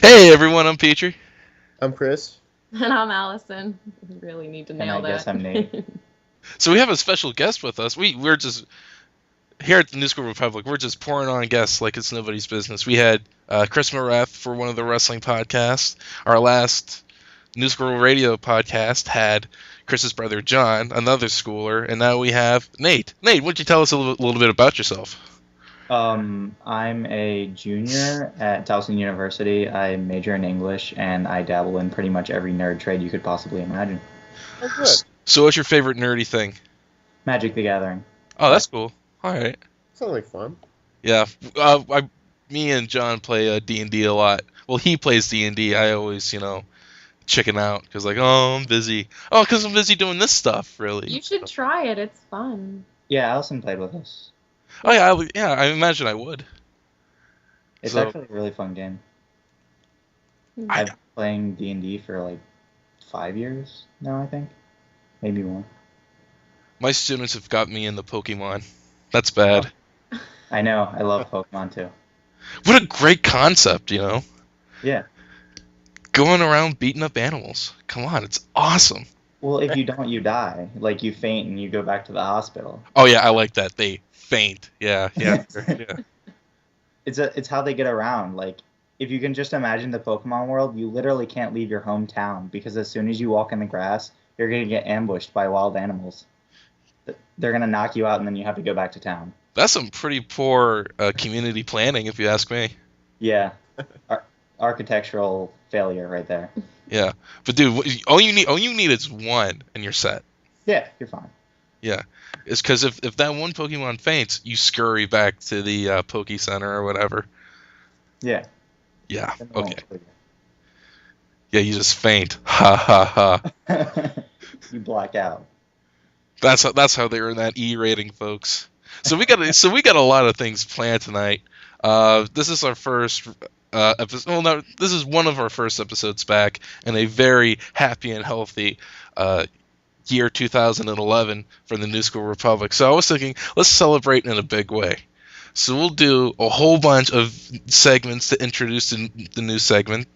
Hey everyone, I'm Petrie. I'm Chris. And I'm Allison. We really need to And nail I guess that. I'm Nate. So we have a special guest with us. We're just here at the New School Republic. We're just pouring on guests like it's nobody's business. We had Chris Morath for one of the wrestling podcasts. Our last New School Radio podcast had Chris's brother John, another schooler, and now we have Nate. Nate, why don't you tell us a little bit about yourself? I'm a junior at Towson University. I major in English, and I dabble in pretty much every nerd trade you could possibly imagine. Oh, good. So what's your favorite nerdy thing? Magic the Gathering. Oh, that's cool. All right. Sounds like fun. Yeah, me and John play D&D a lot. Well, he plays D&D. I always, chicken out because oh, I'm busy. Oh, because I'm busy doing this stuff, really. You should try it. It's fun. Yeah, Allison played with us. Oh yeah, I imagine I would. It's So- actually a really fun game. Hmm. I've been playing D&D for like 5 years now, I think. Maybe more. My students have got me into Pokemon. That's bad. I know, I love Pokemon too. What a great concept, Yeah. Going around beating up animals. Come on, it's awesome. Well, if you don't, you die. Like, you faint and you go back to the hospital. Oh yeah, I like that. They faint. Yeah. Yeah. It's how they get around. Like, if you can just imagine the Pokemon world, you literally can't leave your hometown because as soon as you walk in the grass, you're gonna get ambushed by wild animals. They're gonna knock you out, and then you have to go back to town. That's some pretty poor community planning, if you ask me. Yeah, architectural failure right there. Yeah, but dude, all you need is one, and you're set. Yeah, you're fine. Yeah, it's because if that one Pokemon faints, you scurry back to the Poke Center or whatever. Yeah. Yeah. Then they won't Okay. kill Yeah, you just faint. Ha ha ha. you. You black out. That's how they earn that E rating, folks. So we got a lot of things planned tonight. This is our first episode. Well, no, this is one of our first episodes back in a very happy and healthy year 2011 for the New School Republic. So I was thinking, let's celebrate in a big way. So we'll do a whole bunch of segments to introduce the new segment.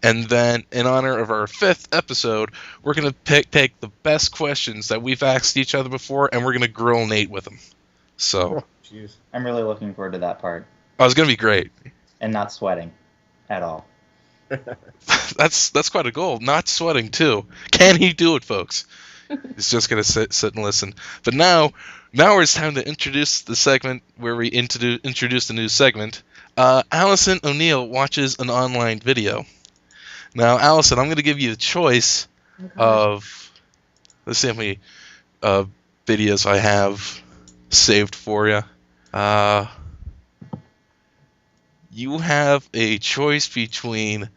And then, in honor of our 5th episode, we're going to take the best questions that we've asked each other before, and we're going to grill Nate with them. So, Oh, jeez. I'm really looking forward to that part. oh, it's going to be great. And not sweating at all. That's quite a goal. Not sweating, too. Can he do it, folks? He's just going to sit and listen. But now it's time to introduce the segment where we introduce the new segment. Allison O'Neill watches an online video. Now, Allison, I'm going to give you a choice Okay. of, let's see how many videos I have saved for you. You have a choice between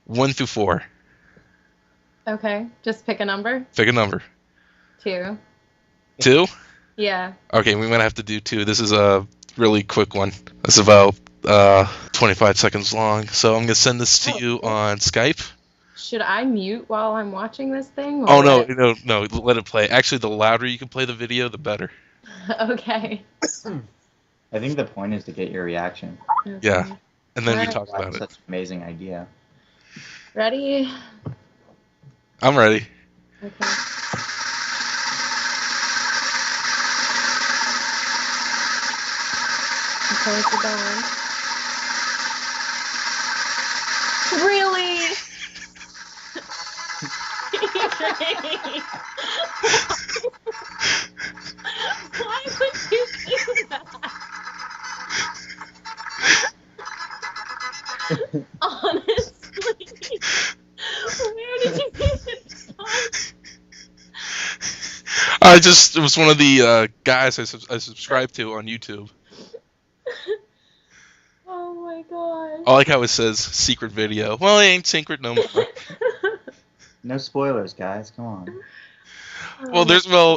1 through 4. Okay. Just pick a number. Pick a number. 2. 2? Yeah. Okay, we might have to do 2. This is a really quick one. It's about 25 seconds long. So I'm going to send this to you on Skype. Should I mute while I'm watching this thing? or Oh, no, let- no, let it play. Actually, the louder you can play the video, the better. Okay. I think the point is to get your reaction. Okay. Yeah. And then we Alright. talk about That's it. such an amazing idea. Ready? I'm ready. Okay. Okay, it's done. Really? Why would you do that? Honestly, where did you get this from? It was one of the guys I subscribed to on YouTube. Oh my god. I like how it says secret video. Well, it ain't secret no more. No spoilers, guys. Come on.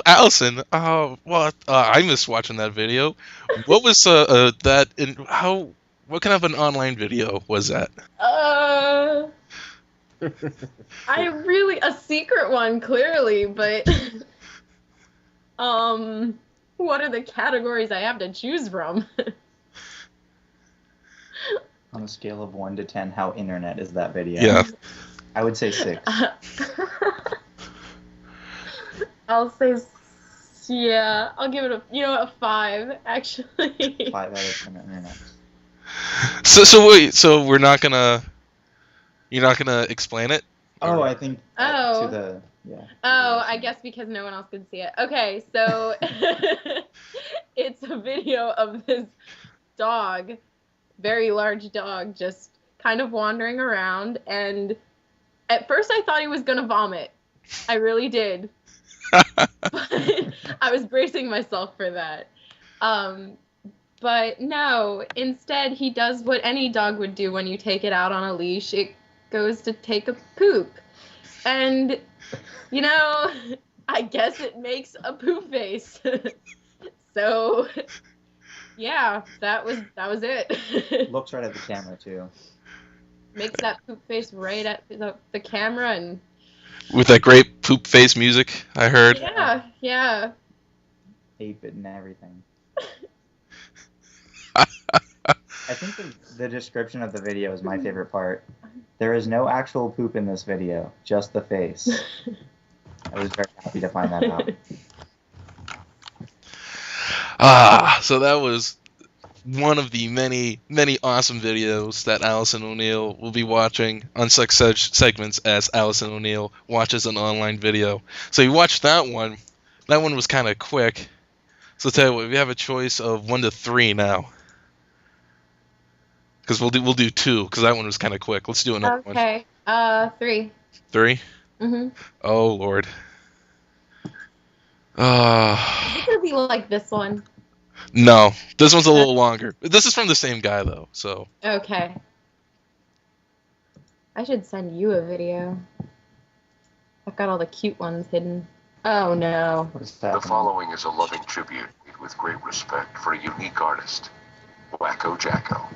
Allison. I missed watching that video. What was that? What kind of an online video was that? A secret one, clearly, but what are the categories I have to choose from? On a scale of 1 to 10, how internet is that video? Yeah. I would say 6. I'll say, yeah, I'll give it a 5, actually. 5 out of 10 internet. So wait, so you're not gonna explain it? Oh, Or- I think Oh. to the yeah. Oh, I guess because no one else could see it. Okay, so it's a video of this dog, very large dog, just kind of wandering around. And at first I thought he was going to vomit. I really did. But I was bracing myself for that. But no, instead he does what any dog would do when you take it out on a leash. It goes to take a poop. And, you know, I guess it makes a poop face. So, yeah, that was it. Looks right at the camera too. Makes that poop face right at the camera, and With that great poop face music, I heard. yeah. 8-bit and everything. I think the description of the video is my favorite part. There is no actual poop in this video, just the face. I was very happy to find that out. So that was one of the many, many awesome videos that Allison O'Neill will be watching on such segments as Allison O'Neill watches an online video. So you watched that one. That one was kind of quick. So tell you what, we have a choice of 1 to 3 now. Because we'll do 2, because that one was kind of quick. Let's do another one. Okay, 3. 3? Mhm. Oh, Lord. Is it gonna be like this one? No, this one's a little longer. This is from the same guy, though, so. Okay. I should send you a video. I've got all the cute ones hidden. Oh no. What is The happening? following is a loving tribute made with great respect for a unique artist, Wacko Jacko.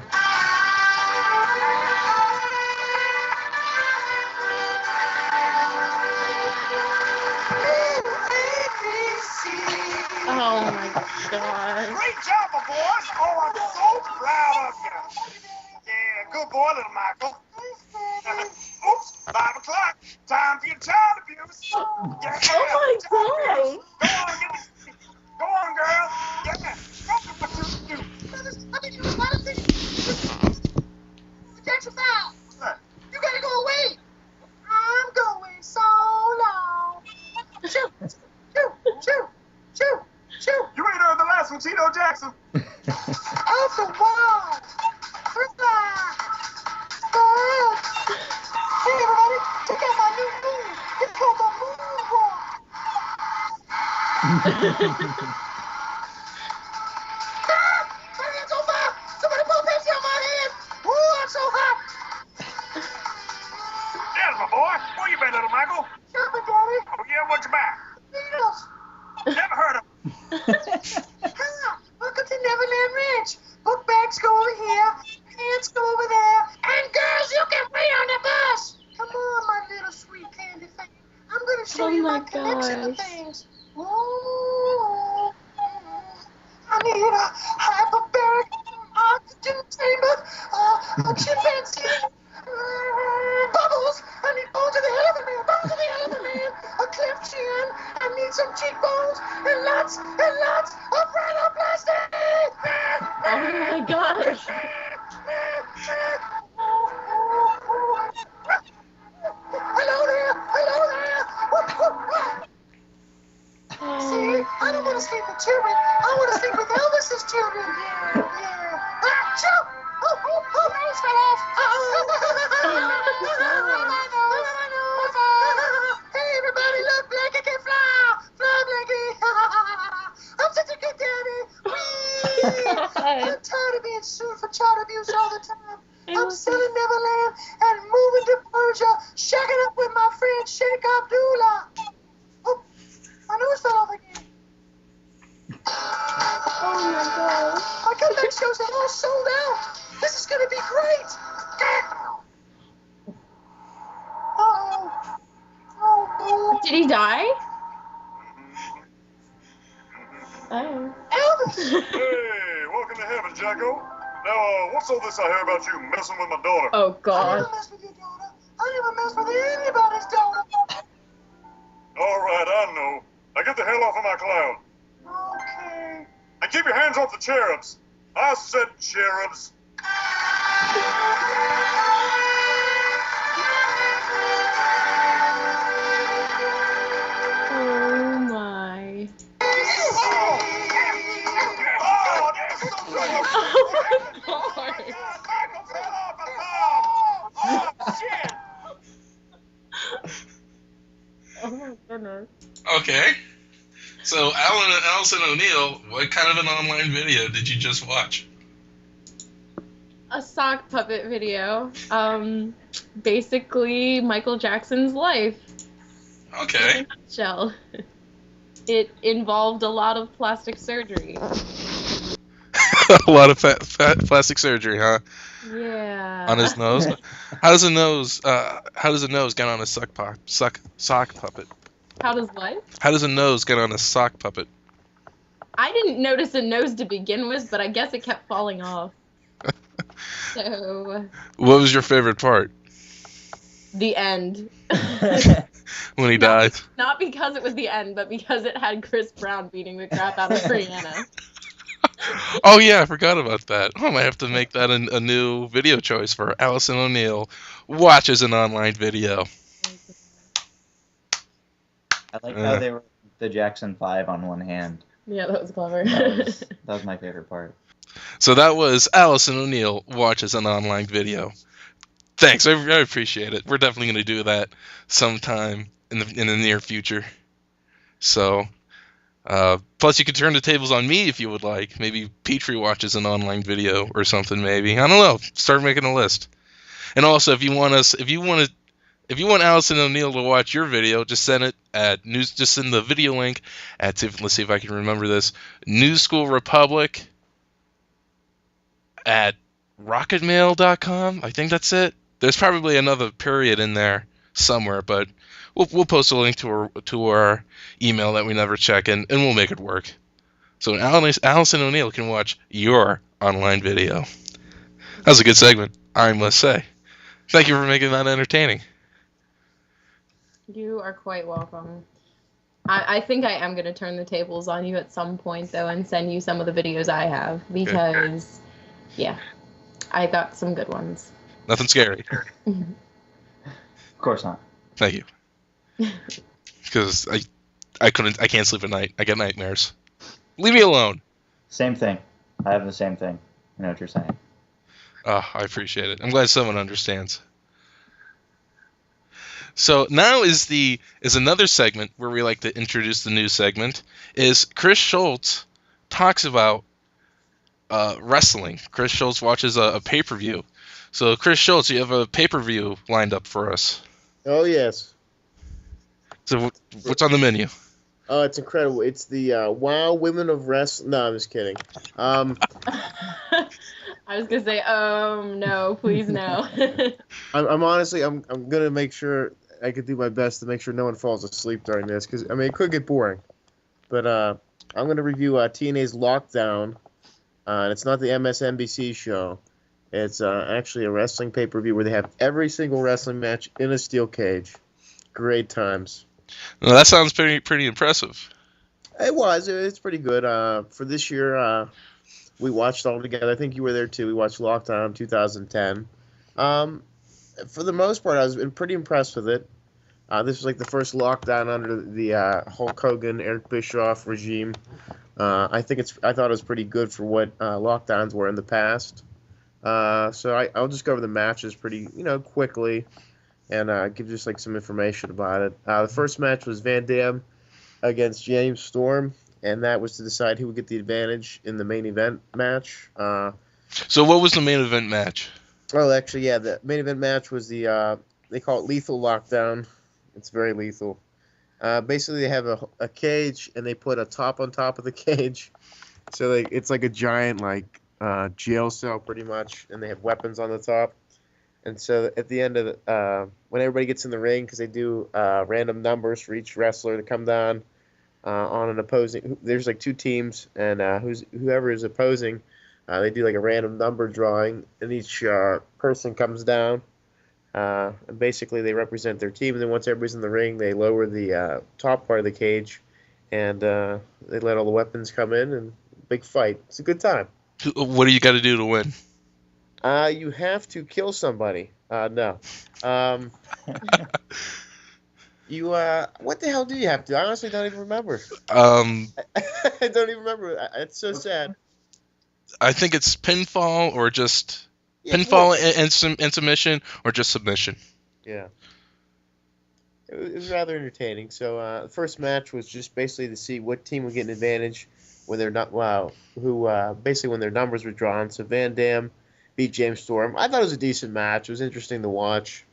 Oh my god. Great job, my boys. Oh, I'm so proud of you. Yeah, good boy, little Michael. Oops, 5 o'clock. Time for your child abuse. Yeah, Oh my god. Go on, get it. Go on, girl. Yeah. Go what you do. Let me do a lot of things. Jackson foul. You gotta go away. I'm going so long. Shoo, shoo, shoo, shoo, shoo. You ain't heard the last one, Tito Jackson. Off the wall. Hey everybody, check out my new move. It's called the moonwalk. My hand's on fire. Somebody put Pepsi on my hand. Ooh, I'm so hot. There's my boy. Where you been, little Michael? Shopping, Daddy. Oh, yeah, what's your back? Beatles. Never heard of Hi, welcome to Neverland Ranch. Book bags go over here, pants go over there, and girls, you can wait on the bus. Come on, my little sweet candy thing. I'm gonna show Oh you my my collection of gosh. things. Ooh, I need a hyperbaric oxygen chamber, a chimpanzee, bubbles. I need bones of the elephant man, bones of the elephant man, a cleft chin. I need some cheekbones and lots of rhinoplasty. Oh my gosh. Hello there, hello there. See, I don't want to sleep with children. I want to sleep with Elvis's children. Yeah. Achoo! Oh, my nose fell off. Hey, everybody, look, Blanky can fly. Fly, Blanky. I'm such a good daddy. Whee! I'm tired of being sued for child abuse all the time. I'm selling Neverland and moving to Persia, shacking up with my friend Sheikh Abdullah. Oh, my nose fell off again. Oh my gosh. My comeback shows are all sold out. This is gonna be great. Oh, oh, Did he die? Oh. Elvis. Hey, welcome to heaven, Jacko. Now, what's all this I hear about you messing with my daughter? Oh I God. never mess with your daughter. I never mess with anybody's daughter. All right, I know. Now get the hell off of my cloud. Okay. And keep your hands off the cherubs. I said cherubs. Oh my. Oh, that's so good. Oh my God. Michael fell off a thumb. Oh, shit. Oh my goodness. Okay. So, Allison O'Neill, what kind of an online video did you just watch? A sock puppet video. Basically Michael Jackson's life. Okay. In a nutshell. It involved a lot of plastic surgery. A lot of plastic surgery, huh? Yeah. On his nose. How does a nose get on a sock puppet? How does what? How does a nose get on a sock puppet? I didn't notice a nose to begin with, but I guess it kept falling off. So, What was your favorite part? the end. When he died. Not because it was the end, but because it had Chris Brown beating the crap out of Rihanna. Oh yeah, I forgot about that. I might have to make that a new video choice for Allison O'Neill. Watches an online video. I like how they were the Jackson 5 on one hand. Yeah, that was clever. That was my favorite part. So that was Allison O'Neill watches an online video. Thanks, I appreciate it. We're definitely going to do that sometime in the near future. So, plus you could turn the tables on me if you would like. Maybe Petrie watches an online video or something. Maybe, I don't know. Start making a list. And also, if you want Allison O'Neill to watch your video, just send it at news. Just send the video link at. Let's see if I can remember this. New School Republic at rocketmail.com. I think that's it. There's probably another period in there somewhere, but we'll post a link to our email that we never check, and we'll make it work. So Allison O'Neill can watch your online video. That was a good segment, I must say. Thank you for making that entertaining. You are quite welcome. I think I am going to turn the tables on you at some point, though, and send you some of the videos I have, because, yeah, I got some good ones. Nothing scary. Of course not. Thank you. Because I can't sleep at night. I get nightmares. Leave me alone. Same thing. I have the same thing. I know what you're saying. Oh, I appreciate it. I'm glad someone understands. So now is another segment where we like to introduce the new segment. Is Chris Schultz talks about wrestling. Chris Schultz watches a pay-per-view. So Chris Schultz, you have a pay-per-view lined up for us. Oh, yes. So what's on the menu? Oh, it's incredible. It's the Wow Women of Wrestling. No, I'm just kidding. I was going to say, no, please no. I'm honestly, I'm gonna make sure I could do my best to make sure no one falls asleep during this, because I mean it could get boring. But I'm gonna review TNA's Lockdown, and it's not the MSNBC show. It's actually a wrestling pay-per-view where they have every single wrestling match in a steel cage. Great times. Well, that sounds pretty impressive. It was. It's pretty good. For this year, we watched all together. I think you were there too. We watched Lockdown 2010. For the most part, I was pretty impressed with it. This was like the first Lockdown under the Hulk Hogan, Eric Bischoff regime. I thought it was pretty good for what Lockdowns were in the past. So I'll just go over the matches pretty, quickly, and give just like some information about it. The first match was Van Dam against James Storm, and that was to decide who would get the advantage in the main event match. So what was the main event match? Oh, actually, yeah, the main event match was they call it Lethal Lockdown. It's very lethal. Basically, they have a cage, and they put a top on top of the cage. So it's like a giant jail cell, pretty much, and they have weapons on the top. And so at the end of when everybody gets in the ring, because they do random numbers for each wrestler to come down on an opposing. There's like two teams, and whoever is opposing They do like a random number drawing, and each person comes down. And basically, they represent their team. And then once everybody's in the ring, they lower the top part of the cage, and they let all the weapons come in, and big fight. It's a good time. What do you got to do to win? You have to kill somebody. No. You what the hell do you have to? I honestly don't even remember. Um, I don't even remember. It's so sad. I think it's pinfall or just Yeah, pinfall well, and submission or just submission. yeah. It was rather entertaining. So the first match was just basically to see what team would get an advantage when they're not basically when their numbers were drawn. So Van Dam beat James Storm. I thought it was a decent match. It was interesting to watch.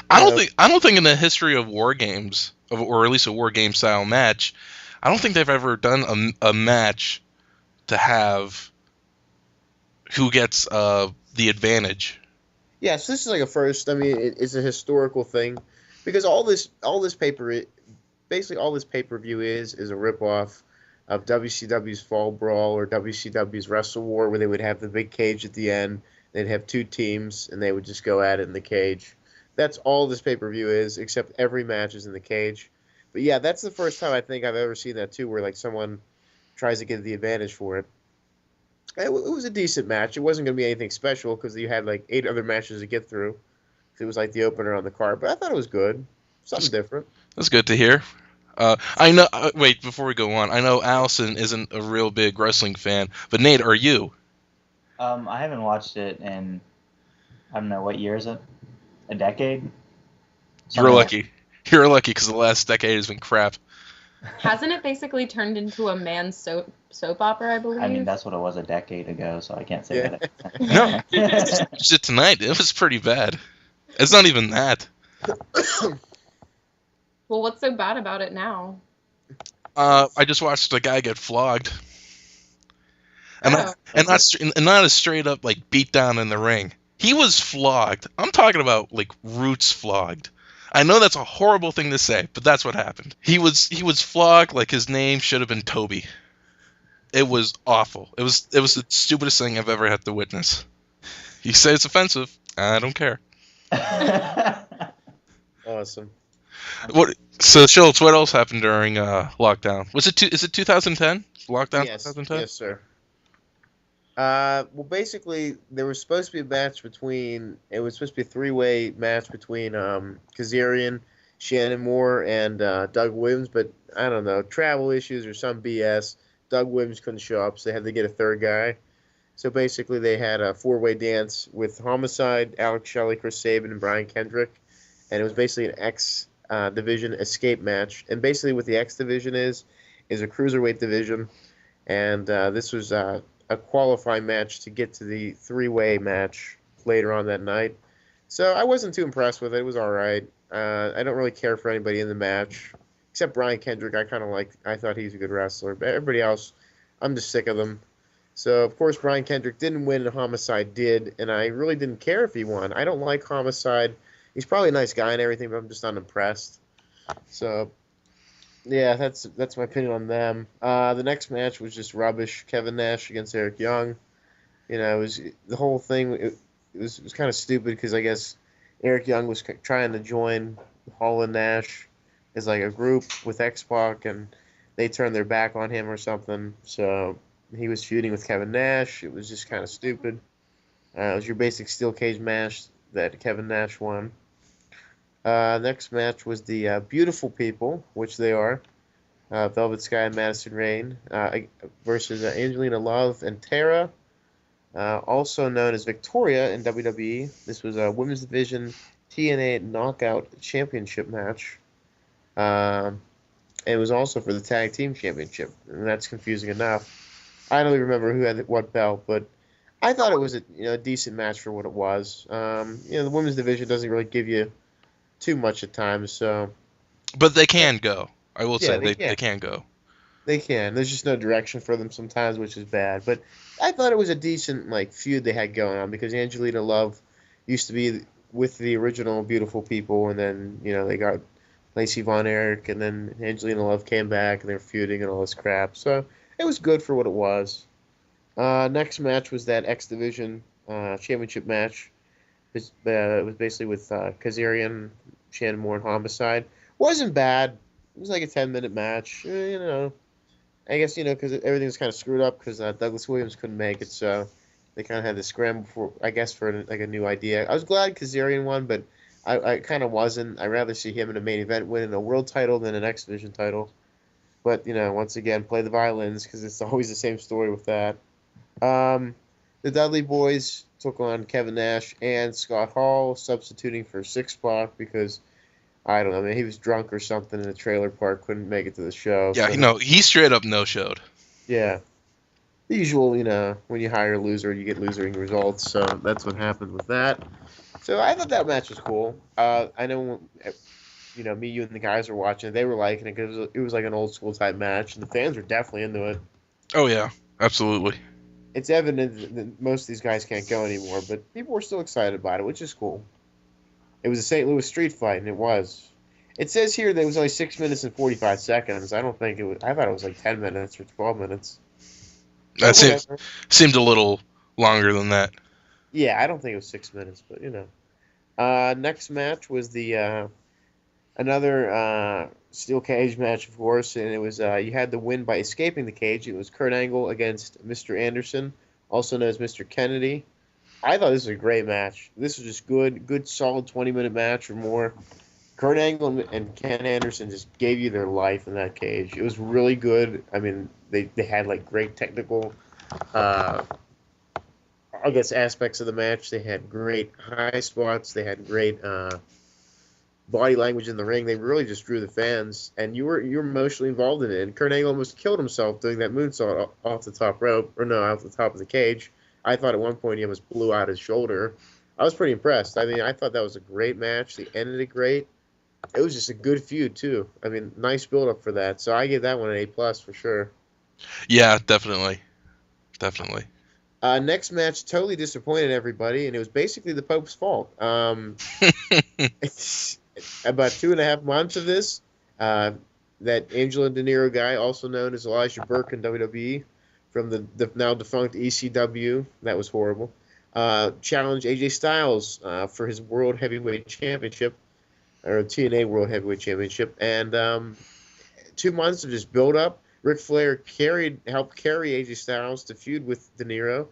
I don't think in the history of war games, or at least a war game style match, I don't think they've ever done a match to have who gets the advantage. Yeah, so this is like a first. I mean, it's a historical thing because basically all this pay-per-view is a ripoff of WCW's Fall Brawl or WCW's Wrestle War, where they would have the big cage at the end. They'd have two teams, and they would just go at it in the cage. That's all this pay-per-view is, except every match is in the cage. But yeah, that's the first time I think I've ever seen that too, where like someone tries to get the advantage for it. It was a decent match. It wasn't going to be anything special because you had like 8 other matches to get through. It was like the opener on the card, but I thought it was good. Something different. That's good to hear. I know. Wait, before we go on, I know Allison isn't a real big wrestling fan, but Nate, are you? I haven't watched it in, I don't know, what year is it? A decade? You're lucky. You're lucky because the last decade has been crap. Hasn't it basically turned into a man's soap opera, I believe? I mean, that's what it was a decade ago, so I can't say Yeah. that. No, shit tonight. It was pretty bad. It's not even that. Well, what's so bad about it now? I just watched a guy get flogged, and Oh. not a straight up like beat down in the ring. He was flogged. I'm talking about like roots flogged. I know that's a horrible thing to say, but that's what happened. He was flogged like his name should have been Toby. It was awful. It was the stupidest thing I've ever had to witness. You say it's offensive, I don't care. Awesome. So Schultz, what else happened during lockdown? Is it 2010? Lockdown Yes, 2010? yes, sir. Well, basically, there was supposed to be a match it was supposed to be a 3-way match between Kazarian, Shannon Moore, and Doug Williams, but I don't know, travel issues or some BS. Doug Williams couldn't show up, so they had to get a third guy. So basically, they had a 4-way dance with Homicide, Alex Shelley, Chris Sabin, and Brian Kendrick, and it was basically an X division escape match. And basically, what the X division is a cruiserweight division, and this was a qualifying match to get to the 3-way match later on that night. So I wasn't too impressed with it. It was all right. I don't really care for anybody in the match except Brian Kendrick. I thought he's a good wrestler, but everybody else, I'm just sick of them. So of course Brian Kendrick didn't win and Homicide did, and I really didn't care if he won. I don't like Homicide. He's probably a nice guy and everything, but I'm just not impressed. So yeah, that's my opinion on them. The next match was just rubbish. Kevin Nash against Eric Young. You know, it was the whole thing. It was kind of stupid because I guess Eric Young was trying to join Hall and Nash as like a group with X-Pac, and they turned their back on him or something. So he was feuding with Kevin Nash. It was just kind of stupid. It was your basic steel cage match that Kevin Nash won. Next match was the Beautiful People, which they are, Velvet Sky and Madison Rayne, versus Angelina Love and Tara, also known as Victoria in WWE. This was a Women's Division TNA Knockout Championship match. It was also for the Tag Team Championship, and that's confusing enough. I don't even remember who had what belt, but I thought it was a decent match for what it was. The Women's Division doesn't really give you too much at times, so. But they can go. I will Yeah, say they they can go. They can. There's just no direction for them sometimes, which is bad. But I thought it was a decent feud they had going on because Angelina Love used to be with the original Beautiful People, and then they got Lacey Von Erich, and then Angelina Love came back, and they were feuding and all this crap. So it was good for what it was. Next match was that X Division championship match. It was basically with Kazarian, Shannon Moore, and Homicide. Wasn't bad. It was like a 10-minute match. I guess because everything was kind of screwed up because Douglas Williams couldn't make it, so they kind of had to scramble for like a new idea. I was glad Kazarian won, but I kind of wasn't. I'd rather see him in a main event winning a world title than an X Division title. But once again, play the violins because it's always the same story with that. The Dudley Boys took on Kevin Nash and Scott Hall, substituting for Six Pac because I don't know, man, he was drunk or something in the trailer park, couldn't make it to the show. Yeah, so, he straight up no-showed. Yeah. The usual, when you hire a loser, you get losing results. So that's what happened with that. So I thought that match was cool. I know, me, you, and the guys were watching it. They were liking it because it was like an old school type match, and the fans were definitely into it. Oh yeah, absolutely. It's evident that most of these guys can't go anymore, but people were still excited about it, which is cool. It was a St. Louis street fight, and it was. It says here that it was only 6 minutes and 45 seconds. I don't think it was. I thought it was like 10 minutes or 12 minutes. That seemed a little longer than that. Yeah, I don't think it was 6 minutes, but next match was the another steel cage match, of course, and it was you had the win by escaping the cage. It was Kurt Angle against Mr. Anderson, also known as Mr. Kennedy. I thought this was a great match. This was just good, solid 20-minute match or more. Kurt Angle and Ken Anderson just gave you their life in that cage. It was really good. I mean, they had like great technical, aspects of the match. They had great high spots. They had great body language in the ring. They really just drew the fans, and you were emotionally involved in it. And Kurt Angle almost killed himself doing that moonsault off the top rope, off the top of the cage. I thought at one point he almost blew out his shoulder. I was pretty impressed. I mean, I thought that was a great match. They ended it great. It was just a good feud too. I mean, nice build up for that. So I give that one an A+ for sure. Yeah, definitely. Next match totally disappointed everybody, and it was basically the Pope's fault. It's about 2.5 months of this. That Angelo De Niro guy, also known as Elijah Burke in WWE, from the now defunct ECW, that was horrible. Challenged AJ Styles for his World Heavyweight Championship, or TNA World Heavyweight Championship, and 2 months of just build up. Ric Flair helped carry AJ Styles to feud with De Niro.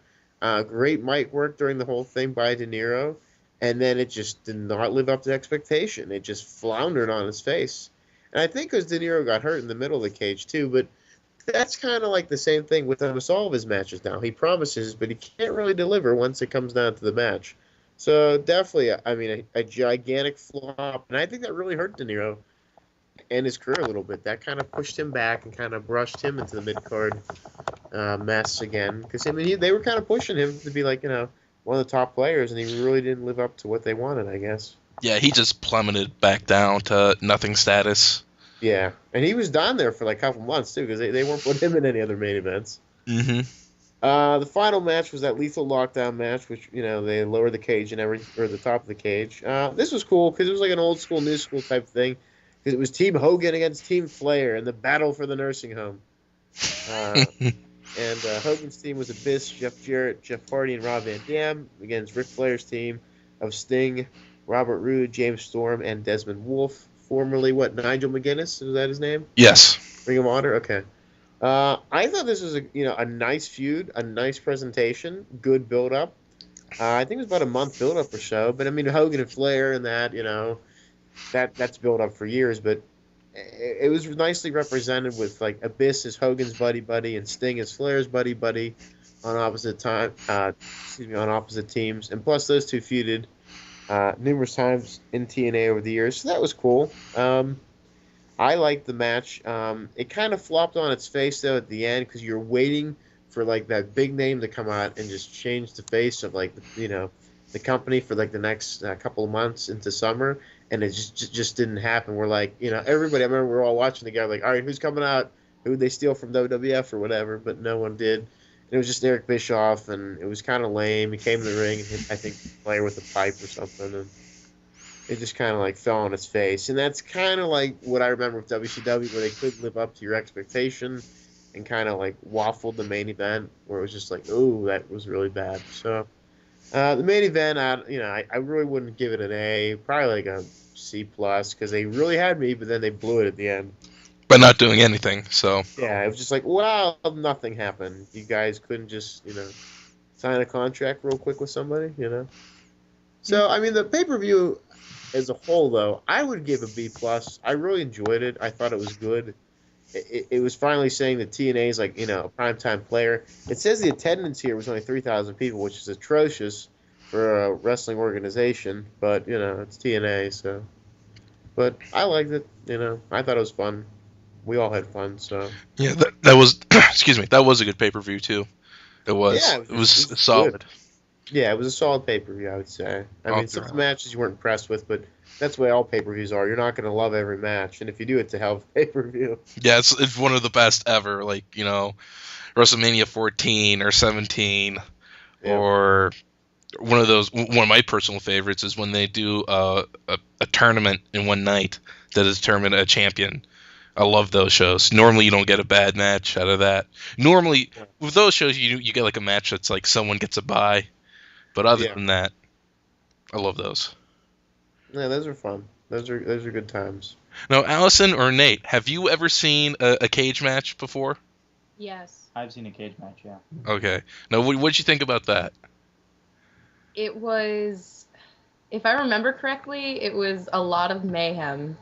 Great mic work during the whole thing by De Niro, and then it just did not live up to expectation. It just floundered on his face. And I think because De Niro got hurt in the middle of the cage too, but that's kind of like the same thing with almost all of his matches now. He promises, but he can't really deliver once it comes down to the match. So definitely, I mean, a gigantic flop, and I think that really hurt De Niro and his career a little bit. That kind of pushed him back and kind of brushed him into the mid-card mess again. Because, I mean, they were kind of pushing him to be like, one of the top players, and he really didn't live up to what they wanted, I guess. Yeah, he just plummeted back down to nothing status. Yeah, and he was down there for like a couple months too, because they weren't putting him in any other main events. Mm-hmm. The final match was that Lethal Lockdown match, which they lowered the cage and or the top of the cage. This was cool because it was like an old school, new school type thing. Because it was Team Hogan against Team Flair in the battle for the nursing home. And Hogan's team was Abyss, Jeff Jarrett, Jeff Hardy, and Rob Van Dam against Ric Flair's team of Sting, Robert Roode, James Storm, and Desmond Wolfe. Formerly, Nigel McGuinness? Is that his name? Yes. Ring of Honor? Okay. I thought this was a nice feud, a nice presentation, good build-up. I think it was about a month build-up or so. But, I mean, Hogan and Flair and that, that's built up for years. But it was nicely represented with, like, Abyss is Hogan's buddy, and Sting is Flair's buddy on opposite teams. And plus, those two feuded numerous times in TNA over the years, so that was cool. I liked the match. It kind of flopped on its face though at the end because you're waiting for like that big name to come out and just change the face of like the company for like the next couple of months into summer, and it just didn't happen. We're like everybody. I remember we were all watching together like, all right, who's coming out? Who would they steal from WWF or whatever? But no one did. It was just Eric Bischoff, and it was kind of lame. He came in the ring and hit, I think, the player with a pipe or something, and it just kind of like fell on its face. And that's kind of like what I remember with WCW, where they couldn't live up to your expectation. and kind of like waffled the main event, where it was just like, oh, that was really bad. So the main event, I really wouldn't give it an A, probably like a C plus, because they really had me, but then they blew it at the end. But not doing anything. So Yeah, it was just like, wow, nothing happened. You guys couldn't just, sign a contract real quick with somebody. So, I mean, the pay-per-view as a whole, though, I would give a B plus. I really enjoyed it. I thought it was good. It was finally saying that TNA is like, a primetime player. It says the attendance here was only 3,000 people, which is atrocious for a wrestling organization. But, it's TNA, so. But I liked it, I thought it was fun. We all had fun, so. yeah, that was excuse me, that was a good pay-per-view too. It was. Yeah, It was good. solid. Yeah, it was a solid pay-per-view, I would say. I All mean, some of the throughout. matches you weren't impressed with, but that's the way all pay-per-views are. You're not going to love every match, and if you do, it's a hell of a pay-per-view. Yeah, it's one of the best ever. Like, WrestleMania 14 or 17, Yeah. or one of my personal favorites is when they do a tournament in one night that is determined a champion. I love those shows. Normally, you don't get a bad match out of that. Normally, with those shows, you get like a match that's like someone gets a bye. But other Yeah. than that, I love those. Yeah, those are fun. Those are good times. Now, Allison or Nate, have you ever seen a cage match before? Yes. I've seen a cage match, yeah. Okay. Now, what'd you think about that? It was, if I remember correctly, it was a lot of mayhem.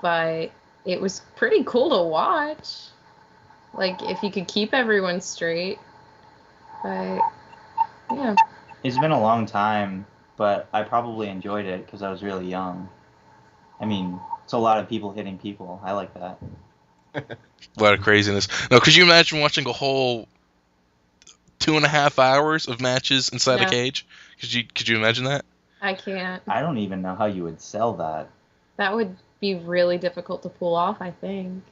But it was pretty cool to watch. Like, if you could keep everyone straight. But, yeah. It's been a long time, but I probably enjoyed it because I was really young. I mean, it's a lot of people hitting people. I like that. A lot of craziness. Now, could you imagine watching a whole 2.5 hours of matches inside a No. cage? Could you imagine that? I can't. I don't even know how you would sell that. That would be really difficult to pull off, I think.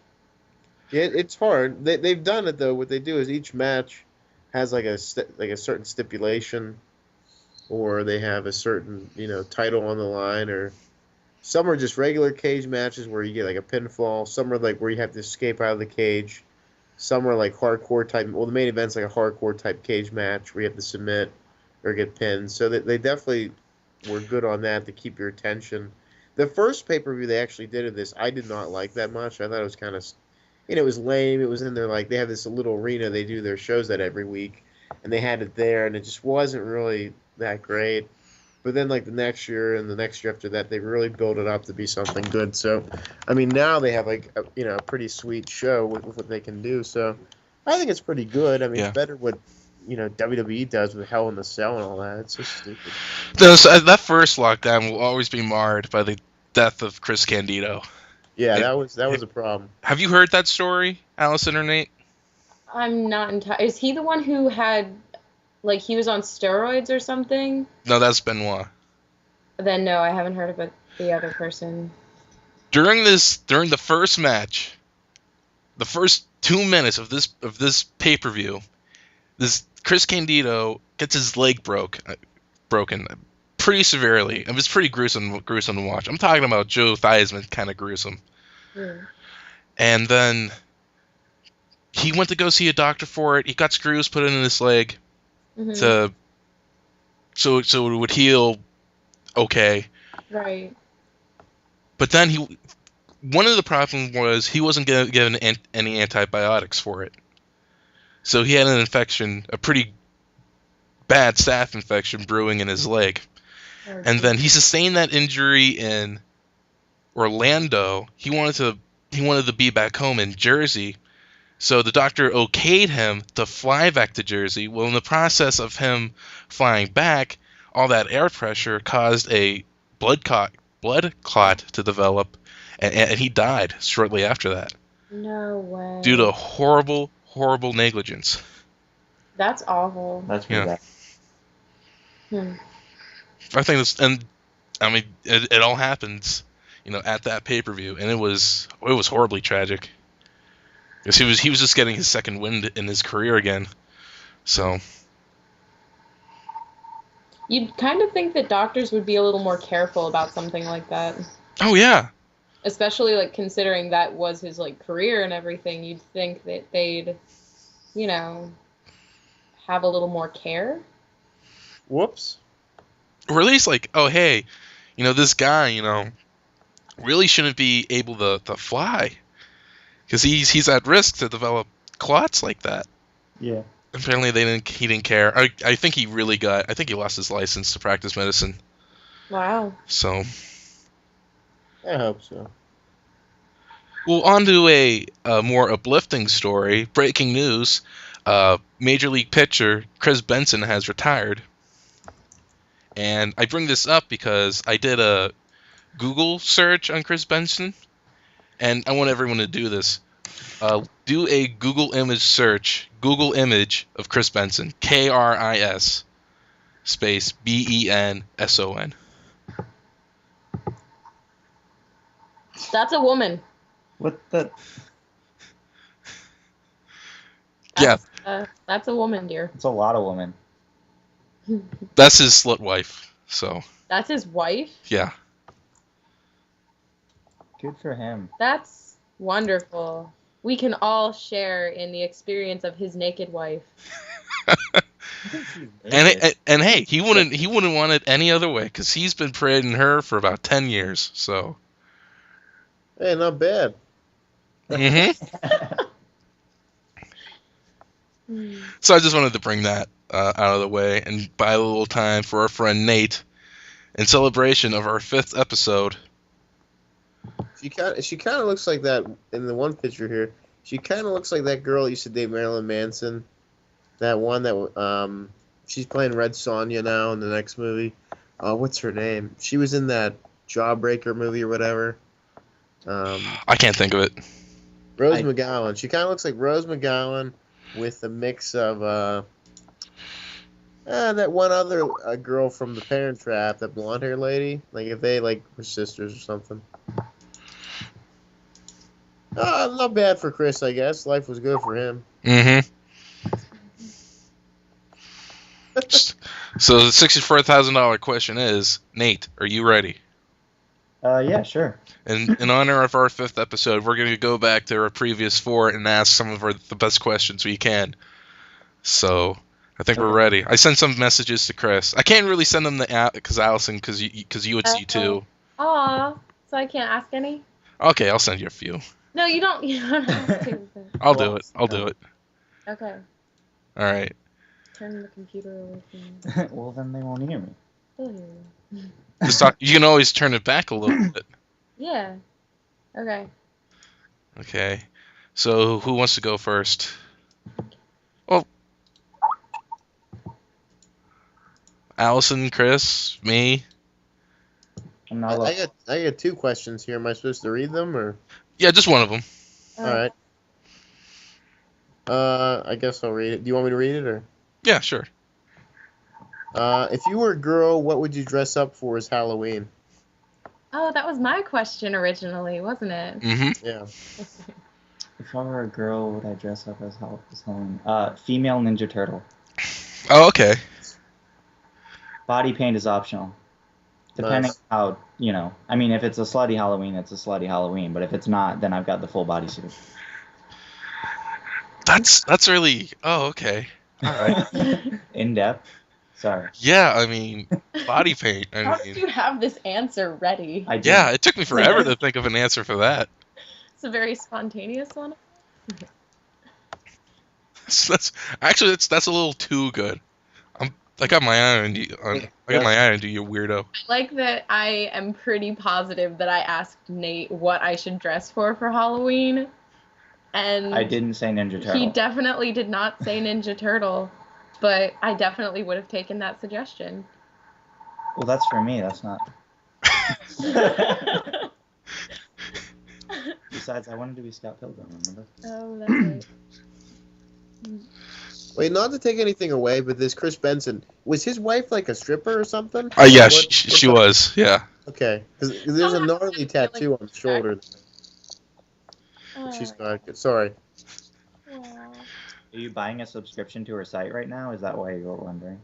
Yeah, it's hard. They've done it though. What they do is each match has like a certain stipulation, or they have a certain title on the line, or some are just regular cage matches where you get like a pinfall. Some are like where you have to escape out of the cage. Some are like hardcore type. Well, the main event's like a hardcore type cage match where you have to submit or get pinned. So they definitely were good on that to keep your attention. The first pay-per-view they actually did of this, I did not like that much. I thought it was kind of, it was lame. It was in their, like, they have this little arena. They do their shows at every week, and they had it there, and it just wasn't really that great. But then, like, the next year and the next year after that, they really built it up to be something good. So, I mean, now they have, like, a pretty sweet show with what they can do. So, I think it's pretty good. I mean, Yeah. it's better what, WWE does with Hell in the Cell and all that. It's just stupid. That first lockdown will always be marred by the death of Chris Candido. Yeah, It- that was a problem. Have you heard that story, Allison or Nate? I'm not entirely. Is he the one who had, like, he was on steroids or something? No, that's Benoit. Then no, I haven't heard about the other person. During the first match, the first 2 minutes of this pay-per-view, this Chris Candido gets his leg broken pretty severely. It was pretty gruesome to watch. I'm talking about Joe Theismann kind of gruesome. Hmm. And then he went to go see a doctor for it. He got screws put in his leg Mhm. so it would heal okay. Right. But then one of the problems was he wasn't given any antibiotics for it. So he had an infection, a pretty bad staph infection brewing in his leg. Oh, And then he sustained that injury in Orlando. He wanted to be back home in Jersey. So the doctor okayed him to fly back to Jersey. Well, in the process of him flying back, all that air pressure caused a blood clot to develop, and he died shortly after that No way. due to horrible negligence. That's awful. That's really Yeah. bad. Hmm. I think that's, and I mean, it all happens, at that pay-per-view, and it was horribly tragic. Because he was just getting his second wind in his career again. So You'd kind of think that doctors would be a little more careful about something like that. oh yeah, Especially like considering that was his like career and everything, you'd think that they'd, you know, have a little more care. Whoops. Or at least like, oh hey, this guy, really shouldn't be able to fly because he's at risk to develop clots like that. Yeah. Apparently he didn't care. I think he lost his license to practice medicine. Wow. So, I hope so. well, on to a more uplifting story. Breaking news: Major League pitcher Chris Benson has retired. And I bring this up because I did a Google search on Chris Benson, and I want everyone to do this. Do a Google image search, Google image of Chris Benson, Kris space BENSON. That's a woman. What the? Yeah, That's a woman, dear. It's a lot of women. that's his slut wife. So That's his wife? yeah. Good for him. That's wonderful. We can all share in the experience of his naked wife. And hey, he wouldn't want it any other way because he's been parading her for about 10 years. So. Hey, not bad. Mm-hmm. So I just wanted to bring that out of the way and buy a little time for our friend Nate in celebration of our 5th episode. She kind of looks like that in the one picture here. She kind of looks like that girl used to date Marilyn Manson. That one that she's playing Red Sonja now in the next movie. What's her name? She was in that Jawbreaker movie or whatever. I can't think of it. Rose McGowan. She kind of looks like Rose McGowan with a mix of that one other girl from The Parent Trap, that blonde hair lady. Like if they were sisters or something. Not bad for Chris, I guess. Life was good for him. Mm-hmm. So the $64,000 question is, Nate, are you ready? Yeah, sure. And in honor of our 5th episode, we're going to go back to our previous 4 and ask some of the best questions we can. So I think we're ready. I sent some messages to Chris. I can't really send them to Allison because you would see 2. Aw, so I can't ask any? Okay, I'll send you a few. No, you don't have to. I'll do it. Okay. All right. Turn the computer away from me. Well, then they won't hear me. They'll hear you. Just talk, you can always turn it back a little bit. Yeah. Okay. Okay. So who wants to go first? Well, Allison, Chris, me. I'm not. I got 2 questions here. Am I supposed to read them or? Yeah, just one of them. All right. I guess I'll read it. Do you want me to read it or? Yeah, sure. If you were a girl, what would you dress up for as Halloween? Oh, that was my question originally, wasn't it? Mm-hmm. Yeah. If I were a girl, would I dress up as Halloween? Female Ninja Turtle. Oh, okay. Body paint is optional. Depending how, I mean, if it's a slutty Halloween, it's a slutty Halloween. But if it's not, then I've got the full bodysuit. That's really. Oh, okay. All right. In depth. Sorry. Yeah, I mean, body paint. How did you have this answer ready? I did. Yeah, it took me forever to think of an answer for that. It's a very spontaneous one. That's a little too good. I got my eye on you. I got my eye on you, you weirdo. Like that, I am pretty positive that I asked Nate what I should dress for Halloween, and I didn't say Ninja Turtle. he definitely did not say Ninja Turtle, but I definitely would have taken that suggestion. Well, that's for me. That's not. Besides, I wanted to be Scott Pilgrim. Remember? Oh, that's right. Wait, not to take anything away, but this Chris Benson, was his wife like a stripper or something? Yeah, she was. Yeah. Okay, because there's a gnarly tattoo on the shoulder. She's not good. Sorry. Aww. Are you buying a subscription to her site right now? Is that why you were wondering?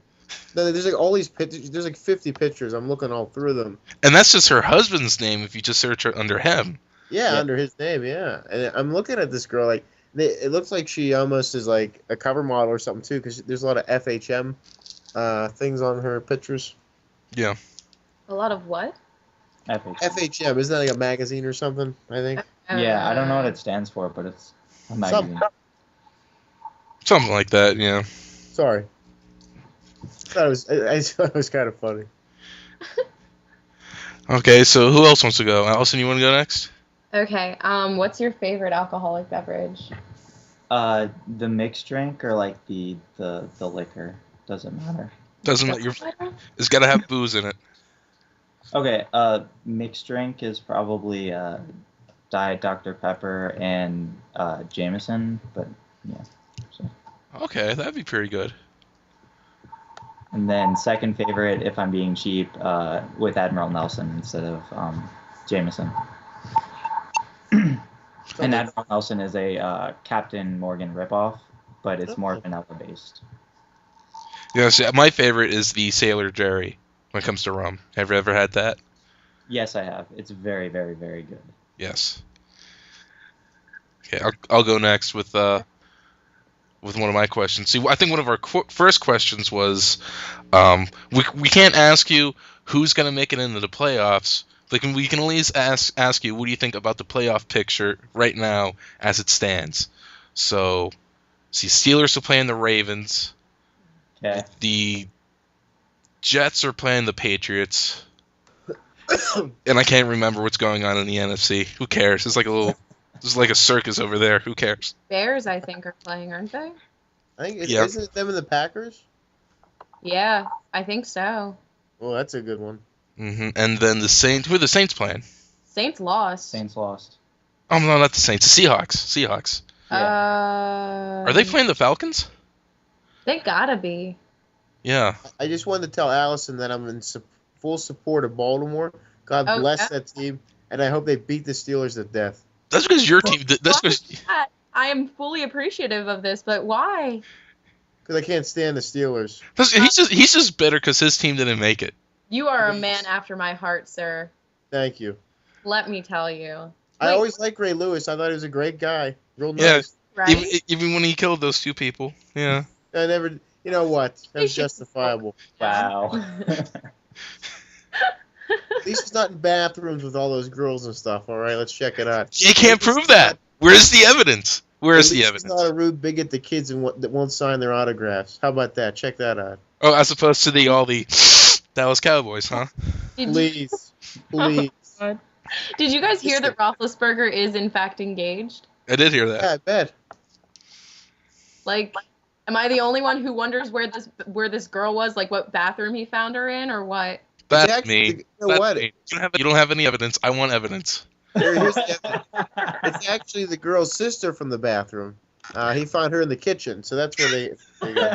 No, there's like all these pictures. There's like 50 pictures. I'm looking all through them. And that's just her husband's name if you just search her under him. Yeah, Yeah. under his name. Yeah, and I'm looking at this girl like it looks like she almost is like a cover model or something too, because there's a lot of FHM things on her pictures. Yeah. A lot of what? Epic. FHM, isn't that like a magazine or something? I think. Yeah, I don't know what it stands for, but it's a magazine. Something like that, yeah. Sorry. I thought it was kind of funny. Okay, so who else wants to go? Allison, you want to go next? Okay. What's your favorite alcoholic beverage? The mixed drink or like the liquor doesn't matter. Doesn't matter. It's got to have booze in it. Okay, mixed drink is probably Diet Dr. Pepper and Jameson, but yeah. So. Okay, that'd be pretty good. And then second favorite, if I'm being cheap, with Admiral Nelson instead of Jameson. And Admiral Nelson is a Captain Morgan ripoff, but it's more vanilla based. Yeah, see, my favorite is the Sailor Jerry when it comes to rum. Have you ever had that? Yes, I have. It's very, very, very good. Yes. Okay, I'll go next with one of my questions. See, I think one of our first questions was, we can't ask you who's going to make it into the playoffs. We can at least ask you, what do you think about the playoff picture right now as it stands? So, see, Steelers are playing the Ravens. Okay. The Jets are playing the Patriots. And I can't remember what's going on in the NFC. Who cares? It's like there's like a circus over there. Who cares? Bears, I think, are playing, aren't they? I think Yeah. Isn't it them and the Packers? Yeah, I think so. Well, that's a good one. Hmm. And then the Saints. Who are the Saints playing? Saints lost. Saints lost. Oh no, not the Saints. The Seahawks. Yeah. Are they playing the Falcons? They gotta be. Yeah. I just wanted to tell Allison that I'm in full support of Baltimore. God Oh, bless yeah? that team, and I hope they beat the Steelers to death. That's because your team. That's Why because. is that? I am fully appreciative of this, but why? Because I can't stand the Steelers. He's just bitter because his team didn't make it. You are a Please. man after my heart, sir. Thank you. Let me tell you. I Wait. always liked Ray Lewis. I thought he was a great guy. Real Yeah. nice. Right? Even when he killed those two people. Yeah. I never. You know what? That's should- justifiable. Wow. At least he's not in bathrooms with all those girls and stuff. All right, let's check it out. You can't prove that. Where's the evidence? Where's At the least evidence? He's not a rude bigot to kids that won't sign their autographs. How about that? Check that out. Oh, as opposed to all the Dallas Cowboys, huh? Did you, Please, please. did you guys hear that Roethlisberger is in fact engaged? I did hear that. Yeah, I bet. Like, am I the only one who wonders where this girl was? Like, what bathroom he found her in, or what? That's actually- me. you know That's what? me. You don't have any evidence. I want evidence. Here's the evidence. It's actually the girl's sister from the bathroom. He found her in the kitchen, so that's where they go.